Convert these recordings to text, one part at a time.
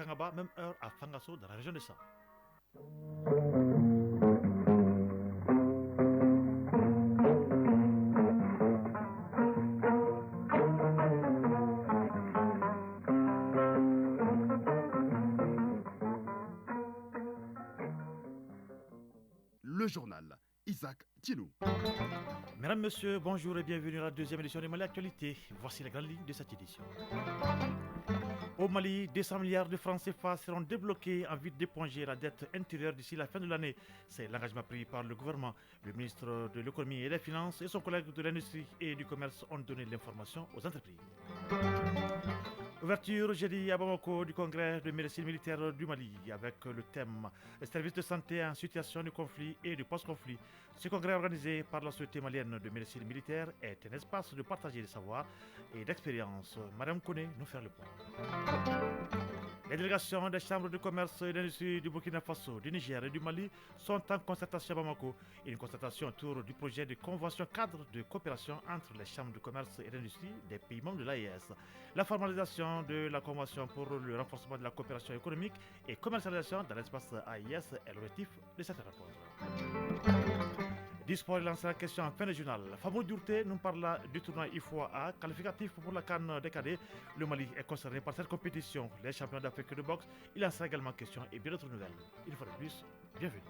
Kangaba, même heure à Fangasso, dans la région de Sam. Le journal Isaac Tienou. Mesdames, Messieurs, bonjour et bienvenue à la deuxième édition de Mali Actualité. Voici la grande ligne de cette édition. Au Mali, 200 milliards de francs CFA seront débloqués en vue d'éponger la dette intérieure d'ici la fin de l'année. C'est l'engagement pris par le gouvernement. Le ministre de l'économie et des finances et son collègue de l'industrie et du commerce ont donné l'information aux entreprises. Ouverture jeudi à Bamako du congrès de médecine militaire du Mali avec le thème services de santé en situation de conflit et de post-conflit. Ce congrès organisé par la Société malienne de médecine militaire est un espace de partager des savoirs et d'expériences. Madame Kone nous fait le point. Les délégations des chambres de commerce et d'industrie du Burkina Faso, du Niger et du Mali sont en concertation à Bamako. Une concertation autour du projet de convention cadre de coopération entre les chambres de commerce et d'industrie des pays membres de l'AES. La formalisation de la convention pour le renforcement de la coopération économique et commercialisation dans l'espace AES est l'objectif de cette rencontre. Du sport, il lance la question en fin de journal. Famou Diourté nous parle du tournoi IFOA qualificatif pour la CAN des cadets. Le Mali est concerné par cette compétition. Les champions d'Afrique de boxe, il lance également question et bien d'autres nouvelles. Une fois de plus, bienvenue.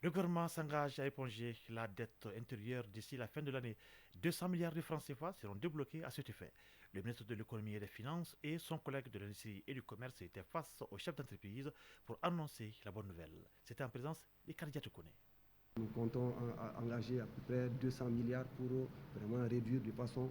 Le gouvernement s'engage à éponger la dette intérieure d'ici la fin de l'année. 200 milliards de francs CFA seront débloqués à cet effet. Le ministre de l'économie et des finances et son collègue de l'industrie et du commerce étaient face aux chefs d'entreprise pour annoncer la bonne nouvelle. C'était en présence de Kardja Toukone. Nous comptons engager à peu près 200 milliards pour vraiment réduire de façon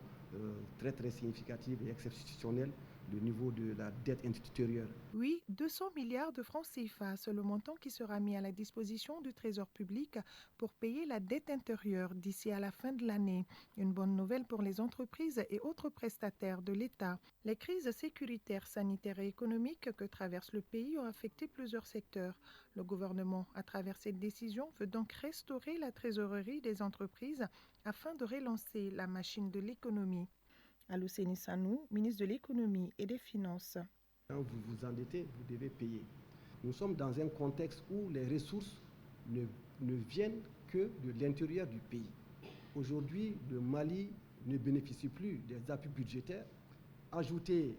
très significative et exceptionnelle le niveau de la dette intérieure. Oui, 200 milliards de francs CFA, c'est le montant qui sera mis à la disposition du Trésor public pour payer la dette intérieure d'ici à la fin de l'année. Une bonne nouvelle pour les entreprises et autres prestataires de l'État. Les crises sécuritaires, sanitaires et économiques que traverse le pays ont affecté plusieurs secteurs. Le gouvernement, à travers cette décision, veut donc restaurer la trésorerie des entreprises afin de relancer la machine de l'économie. Alouseni Sanou, ministre de l'économie et des finances. Quand vous vous endettez, vous devez payer. Nous sommes dans un contexte où les ressources ne viennent que de l'intérieur du pays. Aujourd'hui, le Mali ne bénéficie plus des appuis budgétaires. Ajouté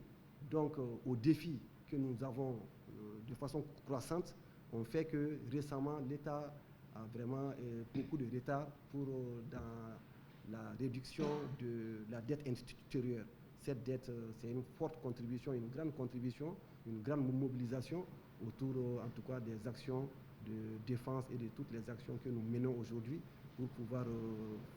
donc aux défis que nous avons de façon croissante, on fait que récemment l'État a vraiment beaucoup de retard dans la réduction de la dette intérieure. Cette dette, c'est une forte contribution, une grande contribution, une grande mobilisation autour en tout cas des actions de défense et de toutes les actions que nous menons aujourd'hui pour pouvoir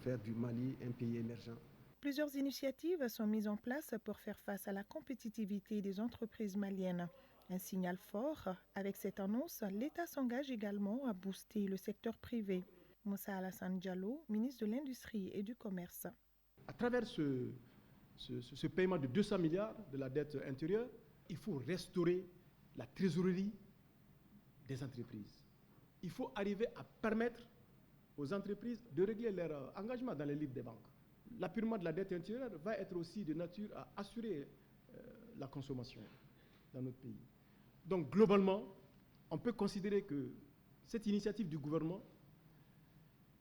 faire du Mali un pays émergent. Plusieurs initiatives sont mises en place pour faire face à la compétitivité des entreprises maliennes. Un signal fort, avec cette annonce, l'État s'engage également à booster le secteur privé. Moussa Alassane Diallo, ministre de l'Industrie et du Commerce. À travers ce paiement de 200 milliards de la dette intérieure, il faut restaurer la trésorerie des entreprises. Il faut arriver à permettre aux entreprises de régler leurs engagements dans les livres des banques. L'appurement de la dette intérieure va être aussi de nature à assurer la consommation dans notre pays. Donc globalement, on peut considérer que cette initiative du gouvernement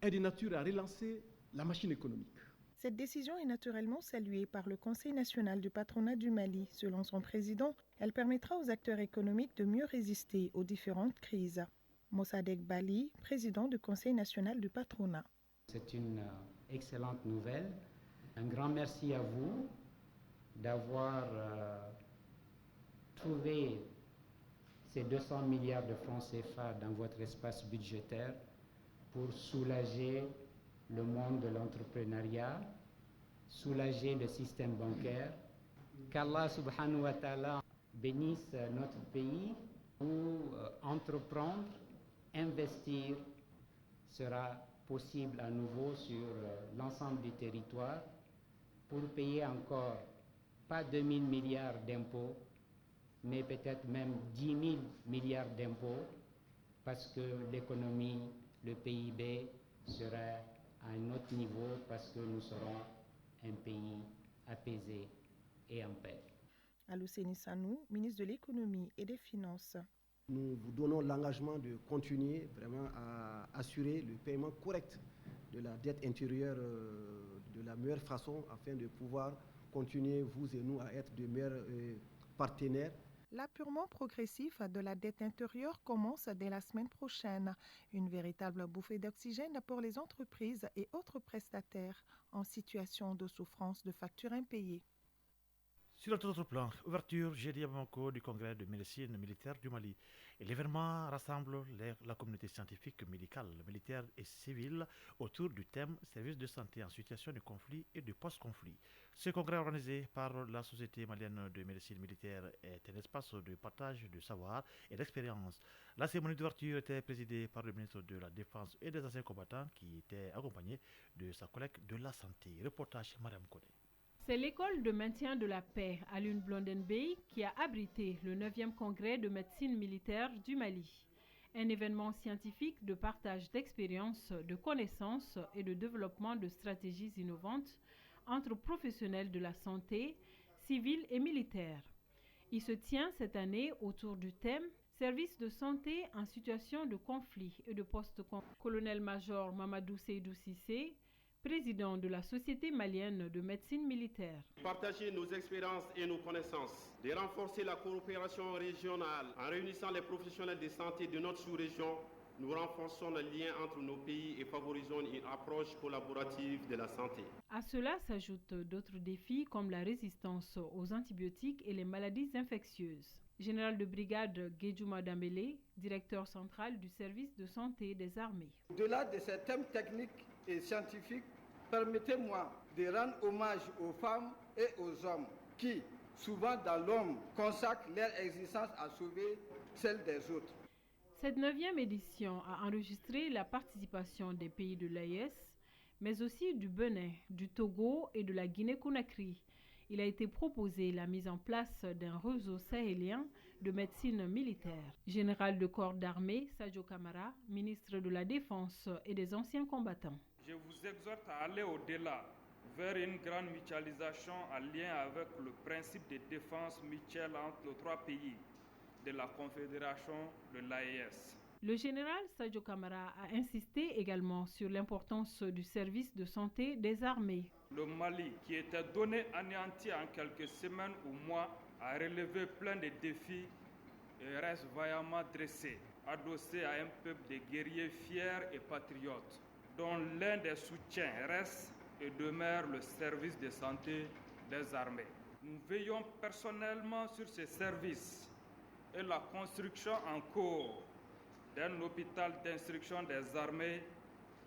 est de nature à relancer la machine économique. Cette décision est naturellement saluée par le Conseil national du patronat du Mali. Selon son président, elle permettra aux acteurs économiques de mieux résister aux différentes crises. Mossadegh Bali, président du Conseil national du patronat. C'est une excellente nouvelle. Un grand merci à vous d'avoir trouvé ces 200 milliards de francs CFA dans votre espace budgétaire pour soulager le monde de l'entrepreneuriat, soulager le système bancaire. Qu'Allah subhanahu wa ta'ala bénisse notre pays où entreprendre, investir sera possible à nouveau sur l'ensemble du territoire pour payer encore pas 2 000 milliards d'impôts, mais peut-être même 10 000 milliards d'impôts parce que l'économie, le PIB sera à un autre niveau parce que nous serons un pays apaisé et en paix. Alousséni Sanou, ministre de l'Économie et des Finances. Nous vous donnons l'engagement de continuer vraiment à assurer le paiement correct de la dette intérieure de la meilleure façon afin de pouvoir continuer, vous et nous, à être de meilleurs partenaires. L'appurement progressif de la dette intérieure commence dès la semaine prochaine. Une véritable bouffée d'oxygène pour les entreprises et autres prestataires en situation de souffrance de factures impayées. Sur un tout autre plan, ouverture jeudi à Bamako du congrès de médecine militaire du Mali. Et l'événement rassemble la communauté scientifique, médicale, militaire et civile autour du thème service de santé en situation de conflit et de post-conflit. Ce congrès organisé par la Société malienne de médecine militaire est un espace de partage de savoir et d'expérience. La cérémonie d'ouverture était présidée par le ministre de la Défense et des anciens combattants qui était accompagné de sa collègue de la santé. Reportage Mariam Kone. C'est l'école de maintien de la paix à Lune Blondin Bay qui a abrité le 9e congrès de médecine militaire du Mali. Un événement scientifique de partage d'expériences, de connaissances et de développement de stratégies innovantes entre professionnels de la santé, civils et militaires. Il se tient cette année autour du thème Service de santé en situation de conflit et de post-conflit. Colonel-major Mamadou Seydou Cissé, président de la Société malienne de médecine militaire. Partager nos expériences et nos connaissances, de renforcer la coopération régionale en réunissant les professionnels de santé de notre sous-région, nous renforçons le lien entre nos pays et favorisons une approche collaborative de la santé. À cela s'ajoutent d'autres défis comme la résistance aux antibiotiques et les maladies infectieuses. Général de brigade Guédjouma Dambélé, directeur central du service de santé des armées. Au-delà de ces thèmes techniques et scientifiques, permettez-moi de rendre hommage aux femmes et aux hommes qui, souvent dans l'homme, consacrent leur existence à sauver celle des autres. Cette 9e édition a enregistré la participation des pays de l'AES, mais aussi du Bénin, du Togo et de la Guinée-Conakry. Il a été proposé la mise en place d'un réseau sahélien de médecine militaire. Général de corps d'armée, Sadio Camara, ministre de la Défense et des anciens combattants. Je vous exhorte à aller au-delà, vers une grande mutualisation en lien avec le principe de défense mutuelle entre nos 3 pays de la Confédération de l'AES. Le général Sadio Camara a insisté également sur l'importance du service de santé des armées. Le Mali, qui était donné anéanti en quelques semaines ou mois, a relevé plein de défis et reste vaillamment dressé, adossé à un peuple de guerriers fiers et patriotes, dont l'un des soutiens reste et demeure le service de santé des armées. Nous veillons personnellement sur ces services et la construction en cours d'un hôpital d'instruction des armées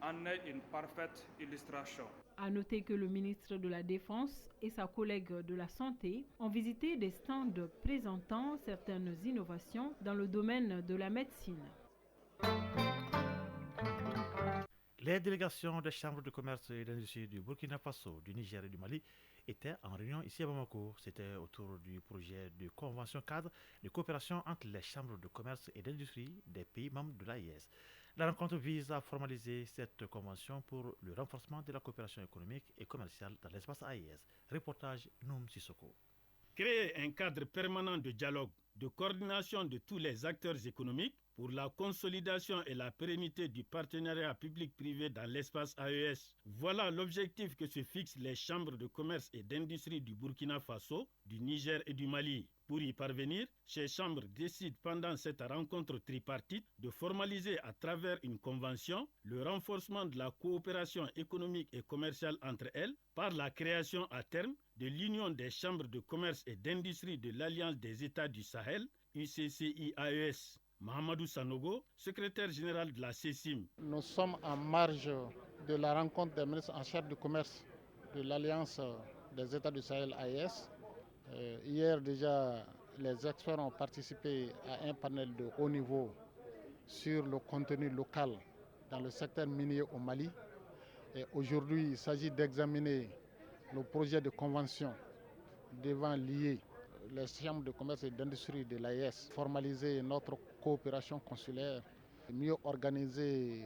en est une parfaite illustration. À noter que le ministre de la Défense et sa collègue de la Santé ont visité des stands présentant certaines innovations dans le domaine de la médecine. Les délégations des chambres de commerce et d'industrie du Burkina Faso, du Niger et du Mali étaient en réunion ici à Bamako. C'était autour du projet de convention cadre de coopération entre les chambres de commerce et d'industrie des pays membres de l'AES. La rencontre vise à formaliser cette convention pour le renforcement de la coopération économique et commerciale dans l'espace AES. Reportage Noum Sissoko. Créer un cadre permanent de dialogue, de coordination de tous les acteurs économiques pour la consolidation et la pérennité du partenariat public-privé dans l'espace AES. Voilà l'objectif que se fixent les chambres de commerce et d'industrie du Burkina Faso, du Niger et du Mali. Pour y parvenir, ces chambres décident pendant cette rencontre tripartite de formaliser à travers une convention le renforcement de la coopération économique et commerciale entre elles par la création à terme de l'Union des chambres de commerce et d'industrie de l'Alliance des États du Sahel, UCCI-AES. Mahamadou Sanogo, secrétaire général de la CECIM. Nous sommes en marge de la rencontre des ministres en charge du commerce de l'Alliance des États du Sahel AES. Hier déjà, les experts ont participé à un panel de haut niveau sur le contenu local dans le secteur minier au Mali. Et aujourd'hui, il s'agit d'examiner le projet de convention devant lier les chambres de commerce et d'industrie de l'AES, formaliser notre coopération consulaire, mieux organiser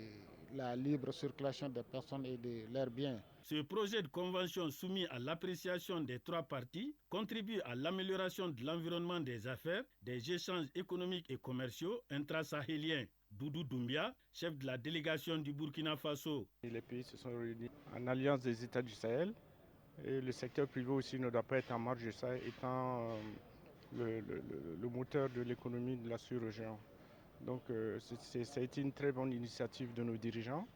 la libre circulation des personnes et de leurs biens. Ce projet de convention soumis à l'appréciation des 3 parties contribue à l'amélioration de l'environnement des affaires, des échanges économiques et commerciaux intrasahéliens. Doudou Doumbia, chef de la délégation du Burkina Faso. Les pays se sont réunis en alliance des États du Sahel et le secteur privé aussi ne doit pas être en marge de ça, étant le moteur de l'économie de la sous-région. Donc ça a été une très bonne initiative de nos dirigeants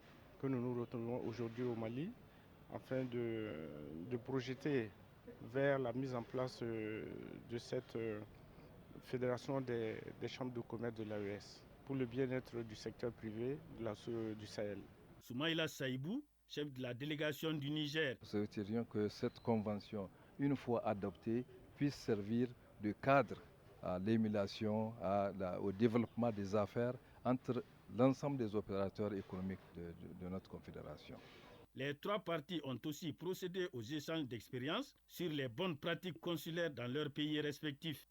que nous nous retrouvons aujourd'hui au Mali afin de projeter vers la mise en place de cette fédération des chambres de commerce de l'AES pour le bien-être du secteur privé du Sahel. Soumaïla Saïbou, chef de la délégation du Niger. Nous souhaiterions que cette convention, une fois adoptée, puisse servir de cadre à l'émulation, au développement des affaires entre l'ensemble des opérateurs économiques de notre confédération. Les 3 parties ont aussi procédé aux échanges d'expériences sur les bonnes pratiques consulaires dans leurs pays respectifs.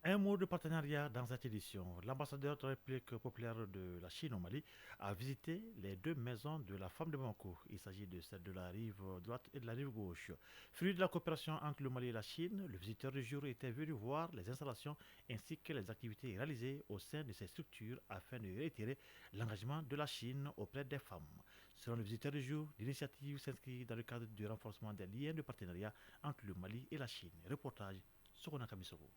Un mot de partenariat dans cette édition. L'ambassadeur de la République populaire de la Chine au Mali a visité les 2 maisons de la femme de Bamako. Il s'agit de celle de la rive droite et de la rive gauche. Fruit de la coopération entre le Mali et la Chine, le visiteur du jour était venu voir les installations ainsi que les activités réalisées au sein de ces structures afin de réitérer l'engagement de la Chine auprès des femmes. Selon le visiteur du jour, l'initiative s'inscrit dans le cadre du renforcement des liens de partenariat entre le Mali et la Chine. Reportage Sokona Kamisoro.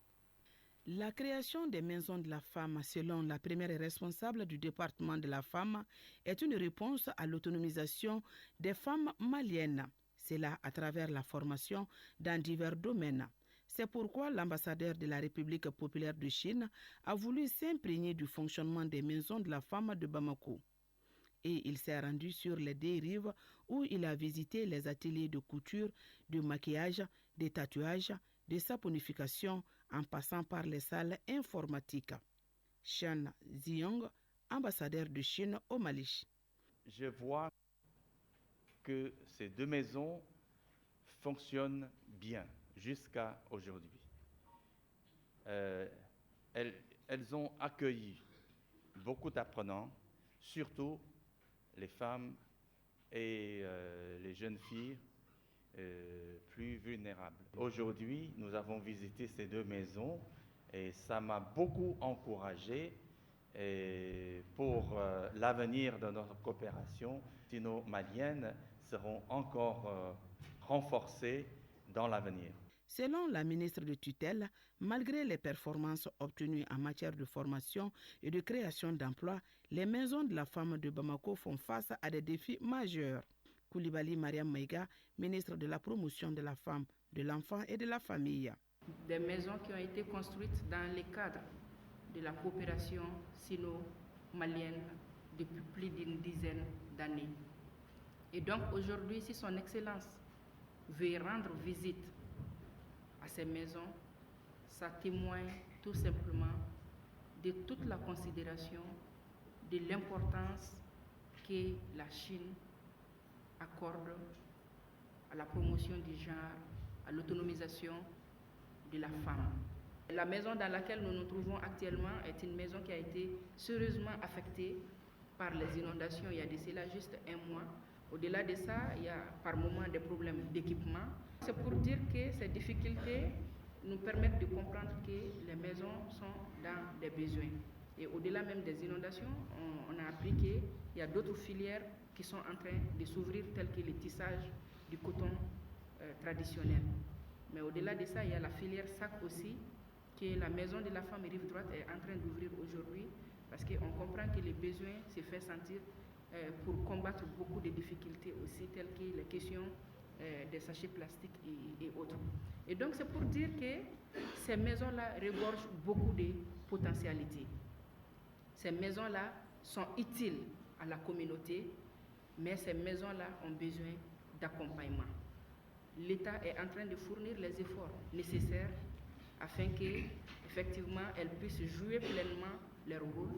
La création des maisons de la femme, selon la première responsable du département de la femme, est une réponse à l'autonomisation des femmes maliennes. C'est là à travers la formation dans divers domaines. C'est pourquoi l'ambassadeur de la République populaire de Chine a voulu s'imprégner du fonctionnement des maisons de la femme de Bamako. Et il s'est rendu sur les 2 rives où il a visité les ateliers de couture, de maquillage, de tatouage, de saponification, en passant par les salles informatiques. Shan Ziyong, ambassadeur de Chine au Mali. Je vois que ces 2 maisons fonctionnent bien jusqu'à aujourd'hui. Elles ont accueilli beaucoup d'apprenants, surtout les femmes et les jeunes filles plus vulnérables. Aujourd'hui, nous avons visité ces 2 maisons et ça m'a beaucoup encouragé pour l'avenir de notre coopération. Nos maliennes seront encore renforcées dans l'avenir. Selon la ministre de tutelle, malgré les performances obtenues en matière de formation et de création d'emplois, les maisons de la femme de Bamako font face à des défis majeurs. Koulibaly Mariam Maïga, ministre de la promotion de la femme, de l'enfant et de la famille. Des maisons qui ont été construites dans le cadre de la coopération sino-malienne depuis plus d'une dizaine d'années. Et donc aujourd'hui, si son Excellence veut rendre visite à ces maisons, ça témoigne tout simplement de toute la considération, de l'importance que la Chine accorde à la promotion du genre, à l'autonomisation de la femme. La maison dans laquelle nous nous trouvons actuellement est une maison qui a été sérieusement affectée par les inondations il y a de cela juste 1 mois. Au-delà de ça, il y a par moments des problèmes d'équipement. C'est pour dire que ces difficultés nous permettent de comprendre que les maisons sont dans des besoins. Et au-delà même des inondations, on a appris qu'il y a d'autres filières qui sont en train de s'ouvrir, telles que le tissage du coton traditionnel. Mais au-delà de ça, il y a la filière sac aussi, que la maison de la femme rive droite est en train d'ouvrir aujourd'hui, parce qu'on comprend que les besoins se font sentir pour combattre beaucoup de difficultés aussi, telles que les questions des sachets plastiques et autres. Et donc c'est pour dire que ces maisons-là regorgent beaucoup de potentialités. Ces maisons-là sont utiles à la communauté, mais ces maisons-là ont besoin d'accompagnement. L'État est en train de fournir les efforts nécessaires afin qu'effectivement elles puissent jouer pleinement leur rôle.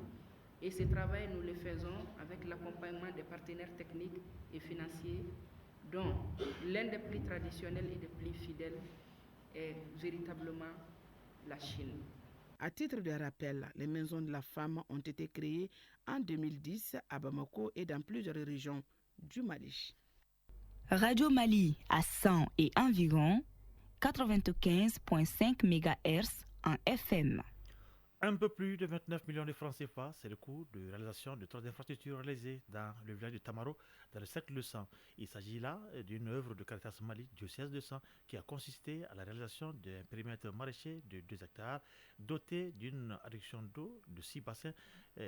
Et ce travail, nous le faisons avec l'accompagnement des partenaires techniques et financiers, dont l'un des plus traditionnels et des plus fidèles est véritablement la Chine. À titre de rappel, les maisons de la femme ont été créées en 2010 à Bamako et dans plusieurs régions du Mali. Radio Mali à 100 et environ 95.5 MHz en FM. Un peu plus de 29 millions de francs CFA, c'est le coût de réalisation de 3 infrastructures réalisées dans le village de Tamaro, dans le cercle de sang. Il s'agit là d'une œuvre de Caritas Mali, diocèse de sang, qui a consisté à la réalisation d'un périmètre maraîcher de 2 hectares, doté d'une adduction d'eau de 6 bassins,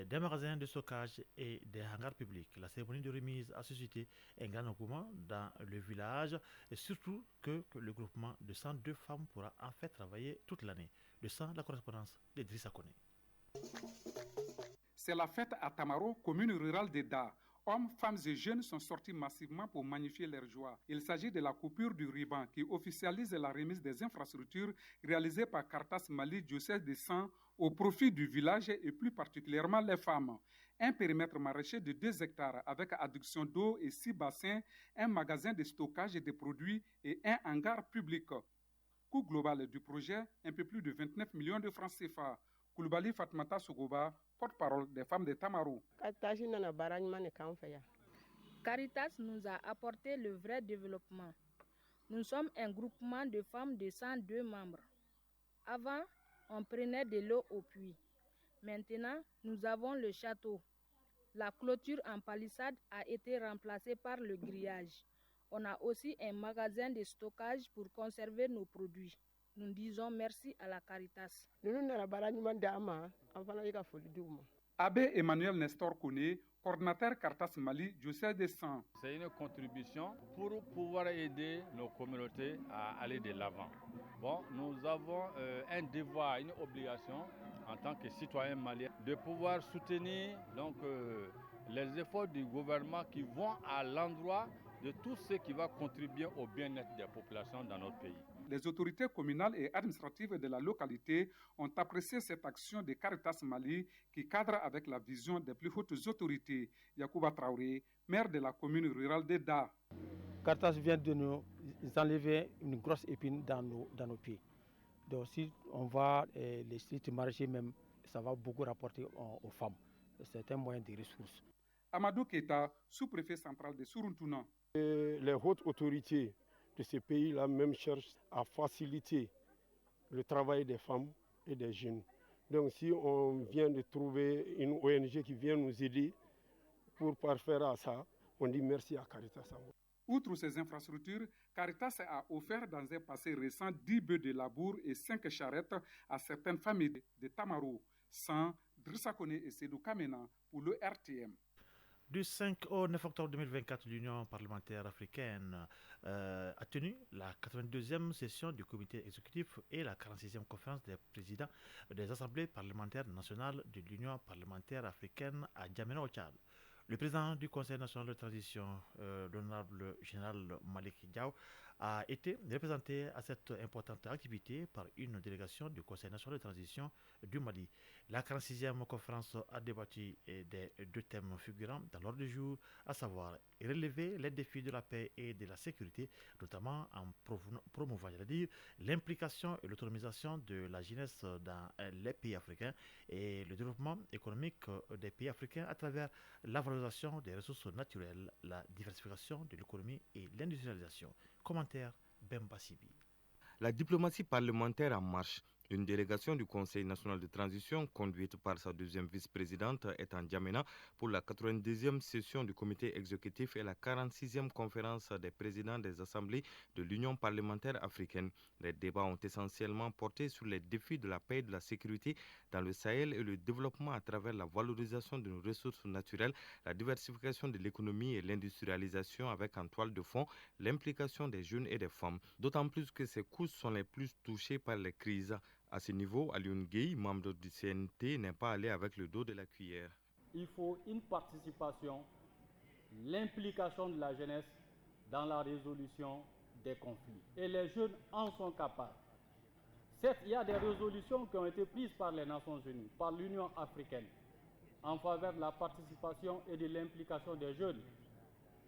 d'un magasin de stockage et des hangars publics. La cérémonie de remise a suscité un grand engouement dans le village, et surtout que le groupement de 102 femmes pourra en fait travailler toute l'année. De ça, la correspondance d'Idrissa Koné. C'est la fête à Tamaro, commune rurale d'Eda. Hommes, femmes et jeunes sont sortis massivement pour magnifier leur joie. Il s'agit de la coupure du ruban qui officialise la remise des infrastructures réalisées par Caritas Mali, diocèse de sang, au profit du village et plus particulièrement les femmes. Un périmètre maraîcher de 2 hectares avec adduction d'eau et 6 bassins, un magasin de stockage des produits et un hangar public. Coût global du projet, un peu plus de 29 millions de francs CFA. Koulibaly Fatmata Sogoba, porte-parole des femmes de Tamaro. Caritas nous a apporté le vrai développement. Nous sommes un groupement de femmes de 102 membres. Avant, on prenait de l'eau au puits. Maintenant, nous avons le château. La clôture en palissade a été remplacée par le grillage. On a aussi un magasin de stockage pour conserver nos produits. Nous disons merci à la Caritas. Abbé Emmanuel Nestor Koné, coordinateur Caritas Mali, diocèse de sang. C'est une contribution pour pouvoir aider nos communautés à aller de l'avant. Bon, nous avons un devoir, une obligation en tant que citoyens maliens de pouvoir soutenir les efforts du gouvernement qui vont à l'endroit de tout ce qui va contribuer au bien-être des populations dans notre pays. Les autorités communales et administratives de la localité ont apprécié cette action de Caritas Mali qui cadre avec la vision des plus hautes autorités. Yacouba Traoré, maire de la commune rurale d'Eda. Caritas vient de nous enlever une grosse épine dans nos pieds. Donc si on va les sites maraîchers même, ça va beaucoup rapporter aux femmes. C'est un moyen de ressources. Amadou Keita, sous-préfet central de Suruntouna. Les hautes autorités de ces pays-là même cherchent à faciliter le travail des femmes et des jeunes. Donc si on vient de trouver une ONG qui vient nous aider pour parfaire à ça, on dit merci à Caritas. Outre ces infrastructures, Caritas a offert dans un passé récent 10 bœufs de labour et 5 charrettes à certaines familles de Tamaro, sans Idrissa Koné et Sédou Kamena pour le RTM. Du 5 au 9 octobre 2024, l'Union parlementaire africaine a tenu la 82e session du comité exécutif et la 46e conférence des présidents des assemblées parlementaires nationales de l'Union parlementaire africaine à Djamena au Tchad. Le président du Conseil national de transition, l'honorable général Malik Diaw, a été représenté à cette importante activité par une délégation du Conseil national de transition du Mali. La 46e conférence a débattu des 2 thèmes figurants dans l'ordre du jour, à savoir relever les défis de la paix et de la sécurité, notamment en promouvant, l'implication et l'autonomisation de la jeunesse dans les pays africains et le développement économique des pays africains à travers la valorisation des ressources naturelles, la diversification de l'économie et l'industrialisation. Commentaire Bemba Sibi. La diplomatie parlementaire en marche. Une délégation du Conseil national de transition, conduite par sa 2e vice-présidente, est en Djamena pour la 92e session du comité exécutif et la 46e conférence des présidents des assemblées de l'Union parlementaire africaine. Les débats ont essentiellement porté sur les défis de la paix et de la sécurité dans le Sahel et le développement à travers la valorisation de nos ressources naturelles, la diversification de l'économie et l'industrialisation avec en toile de fond l'implication des jeunes et des femmes. D'autant plus que ces couches sont les plus touchées par les crises. À ce niveau, Alioune Gueye, membre du CNT, n'est pas allé avec le dos de la cuillère. Il faut une participation, l'implication de la jeunesse dans la résolution des conflits. Et les jeunes en sont capables. Certes, il y a des résolutions qui ont été prises par les Nations Unies, par l'Union africaine, en faveur de la participation et de l'implication des jeunes.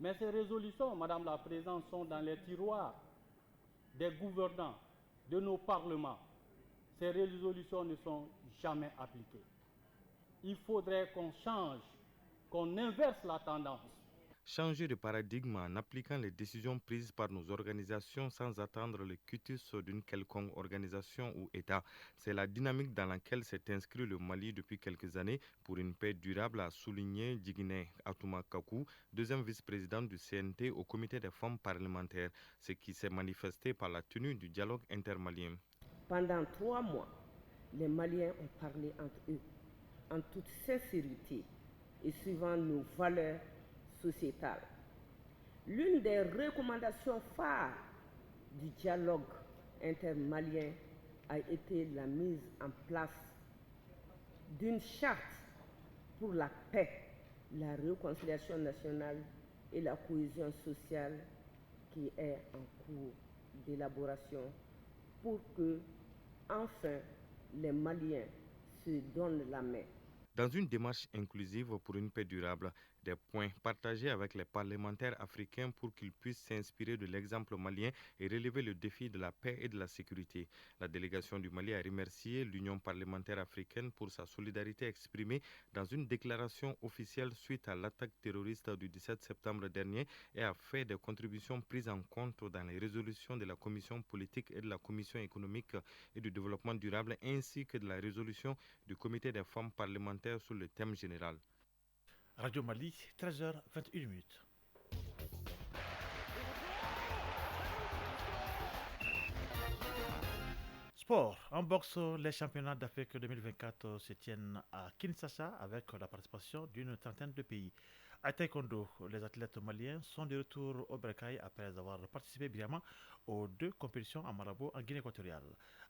Mais ces résolutions, Madame la Présidente, sont dans les tiroirs des gouvernants, de nos parlements. ces résolutions ne sont jamais appliquées. Il faudrait qu'on change, qu'on inverse la tendance. Changer de paradigme en appliquant les décisions prises par nos organisations sans attendre le quitus d'une quelconque organisation ou État. C'est la dynamique dans laquelle s'est inscrit le Mali depuis quelques années pour une paix durable, a souligné Djigné Atouma Kakou, deuxième vice-présidente du CNT au comité des femmes parlementaires, ce qui s'est manifesté par la tenue du dialogue intermalien. Pendant 3 mois, les Maliens ont parlé entre eux, en toute sincérité et suivant nos valeurs sociétale. L'une des recommandations phares du dialogue intermalien a été la mise en place d'une charte pour la paix, la réconciliation nationale et la cohésion sociale qui est en cours d'élaboration pour que, enfin, les Maliens se donnent la main. Dans une démarche inclusive pour une paix durable, des points partagés avec les parlementaires africains pour qu'ils puissent s'inspirer de l'exemple malien et relever le défi de la paix et de la sécurité. La délégation du Mali a remercié l'Union parlementaire africaine pour sa solidarité exprimée dans une déclaration officielle suite à l'attaque terroriste du 17 septembre dernier et a fait des contributions prises en compte dans les résolutions de la Commission politique et de la Commission économique et du développement durable ainsi que de la résolution du Comité des femmes parlementaires sur le thème général. Radio Mali, 13h21. Sport. En boxe, les championnats d'Afrique 2024 se tiennent à Kinshasa avec la participation d'une trentaine de pays. À taekwondo, les athlètes maliens sont de retour au Bercail après avoir participé brillamment aux 2 compétitions à Malabo en Guinée équatoriale.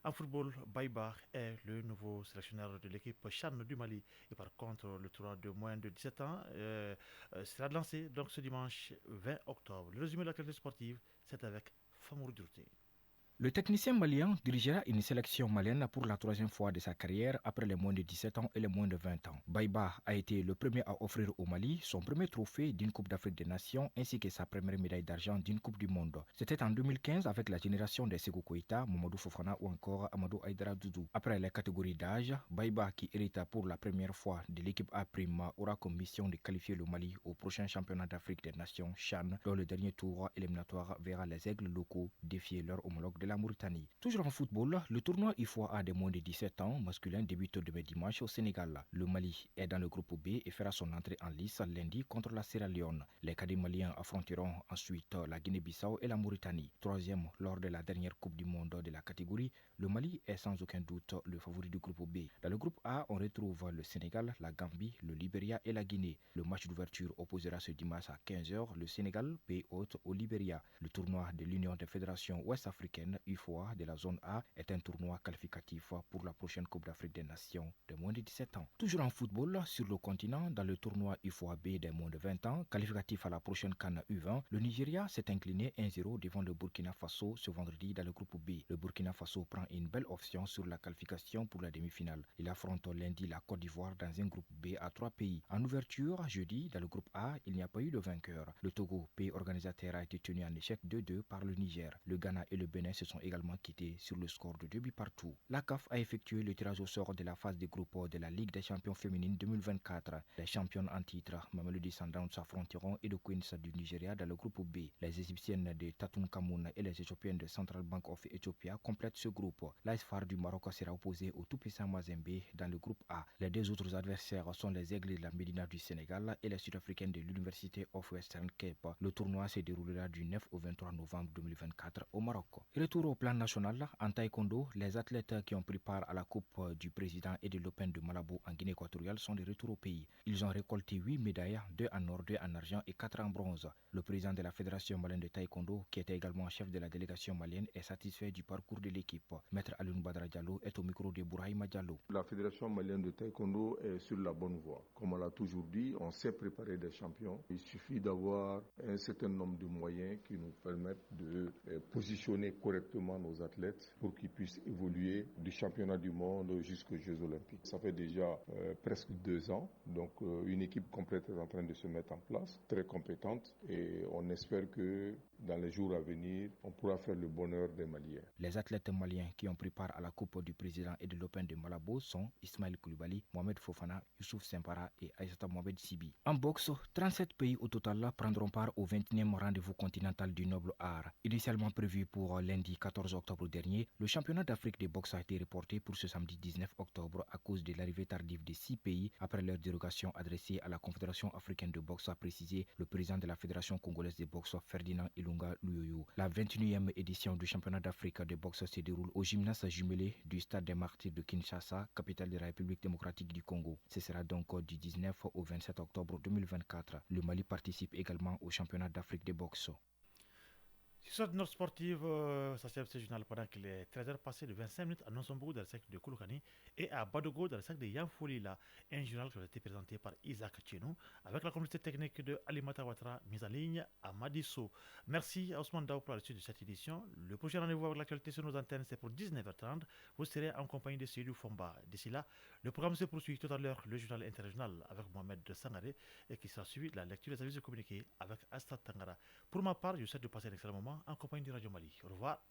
En football, Baïba est le nouveau sélectionneur de l'équipe Chan du Mali. Et par contre, le tournoi de moins de 17 ans sera lancé donc ce dimanche 20 octobre. Le résumé de l'actualité sportive, c'est avec Famour Durté. Le technicien malien dirigera une sélection malienne pour la 3e fois de sa carrière après les moins de 17 ans et les moins de 20 ans. Baïba a été le premier à offrir au Mali son premier trophée d'une Coupe d'Afrique des Nations ainsi que sa première médaille d'argent d'une Coupe du Monde. C'était en 2015 avec la génération des Sékou Koïta, Mamadou Fofana ou encore Amadou Aïdara Doudou. Après les catégories d'âge, Baïba, qui hérita pour la première fois de l'équipe A', aura comme mission de qualifier le Mali au prochain championnat d'Afrique des Nations Chan, dont le dernier tour éliminatoire verra les aigles locaux défier leur homologue de la Mauritanie. Toujours en football, le tournoi IFOA des moins de 17 ans masculin débute demain dimanche au Sénégal. Le Mali est dans le groupe B et fera son entrée en lice lundi contre la Sierra Leone. Les cadets maliens affronteront ensuite la Guinée-Bissau et la Mauritanie. 3e lors de la dernière Coupe du Monde de la catégorie, le Mali est sans aucun doute le favori du groupe B. Dans le groupe A, on retrouve le Sénégal, la Gambie, le Libéria et la Guinée. Le match d'ouverture opposera ce dimanche à 15h le Sénégal, pays hôte, au Libéria. Le tournoi de l'Union des fédérations ouest-africaines UFOA de la zone A est un tournoi qualificatif pour la prochaine Coupe d'Afrique des Nations de moins de 17 ans. Toujours en football, sur le continent, dans le tournoi UFOA B des moins de 20 ans, qualificatif à la prochaine CAN U20, le Nigeria s'est incliné 1-0 devant le Burkina Faso ce vendredi dans le groupe B. Le Burkina Faso prend une belle option sur la qualification pour la demi-finale. Il affronte lundi la Côte d'Ivoire dans un groupe B à 3 pays. En ouverture, jeudi, dans le groupe A, il n'y a pas eu de vainqueur. Le Togo, pays organisateur, a été tenu en échec 2-2 par le Niger. Le Ghana et le Bénin se sont également quittés sur le score de 2 buts partout. La CAF a effectué le tirage au sort de la phase de groupe de la Ligue des champions féminines 2024. Les championnes en titre, Mamelodi Sundowns, s'affronteront et le Queens du Nigeria dans le groupe B. Les égyptiennes de Tatoun Kamoun et les éthiopiennes de Central Bank of Ethiopia complètent ce groupe. L'AS-FAR du Maroc sera opposé au tout-puissant Mazembe dans le groupe A. Les 2 autres adversaires sont les Aigles de la Médina du Sénégal et les Sud-Africaines de l'Université of Western Cape. Le tournoi se déroulera du 9 au 23 novembre 2024 au Maroc. Retour au plan national, en taekwondo, les athlètes qui ont pris part à la Coupe du Président et de l'Open de Malabo en Guinée équatoriale sont de retour au pays. Ils ont récolté 8 médailles, 2 en or, 2 en argent et 4 en bronze. Le président de la Fédération malienne de taekwondo, qui était également chef de la délégation malienne, est satisfait du parcours de l'équipe. Maître Alioune Badara Diallo est au micro de Bouraïma Diallo. La Fédération malienne de taekwondo est sur la bonne voie. Comme on l'a toujours dit, on sait préparer des champions. Il suffit d'avoir un certain nombre de moyens qui nous permettent de positionner correctement correctement nos athlètes pour qu'ils puissent évoluer du championnat du monde jusqu'aux Jeux Olympiques. Ça fait déjà presque 2 ans, donc une équipe complète est en train de se mettre en place, très compétente, et on espère que dans les jours à venir, on pourra faire le bonheur des Maliens. Les athlètes maliens qui ont pris part à la Coupe du Président et de l'Open de Malabo sont Ismaël Koulibaly, Mohamed Fofana, Youssouf Sempara et Aïssata Mohamed Sibi. En boxe, 37 pays au total prendront part au 21e rendez-vous continental du Noble Art. Initialement prévu pour lundi 14 octobre dernier, le championnat d'Afrique de boxe a été reporté pour ce samedi 19 octobre à cause de l'arrivée tardive de 6 pays après leur dérogation adressée à la Confédération africaine de boxe, a précisé le président de la Fédération congolaise de boxe, Ferdinand Ilunga Luyoyo. La 21e édition du championnat d'Afrique de boxe se déroule au gymnase jumelé du Stade des Martyrs de Kinshasa, capitale de la République démocratique du Congo. Ce sera donc du 19 au 27 octobre 2024. Le Mali participe également au championnat d'Afrique de boxe. Sur cette note sportive, ça c'est ce journal pendant qu'il est 13h passé de 25 minutes à Nonsombo dans le secteur de Kouloukani et à Badogo dans le secteur de Yanfolila. Un journal qui a été présenté par Isaac Tchenou avec la communauté technique de Alimata Ouattara mise en ligne à Madisso. Merci à Ousmane Daou pour la suite de cette édition. Le prochain rendez-vous avec l'actualité sur nos antennes, c'est pour 19h30. Vous serez en compagnie de Seydou Fomba. D'ici là, le programme se poursuit tout à l'heure, le journal interrégional avec Mohamed de Sangaré et qui sera suivi de la lecture des avis de communiqué avec Asta Tangara. Pour ma part, je souhaite de passer un excellent moment en compagnie de Radio Mali. Au revoir.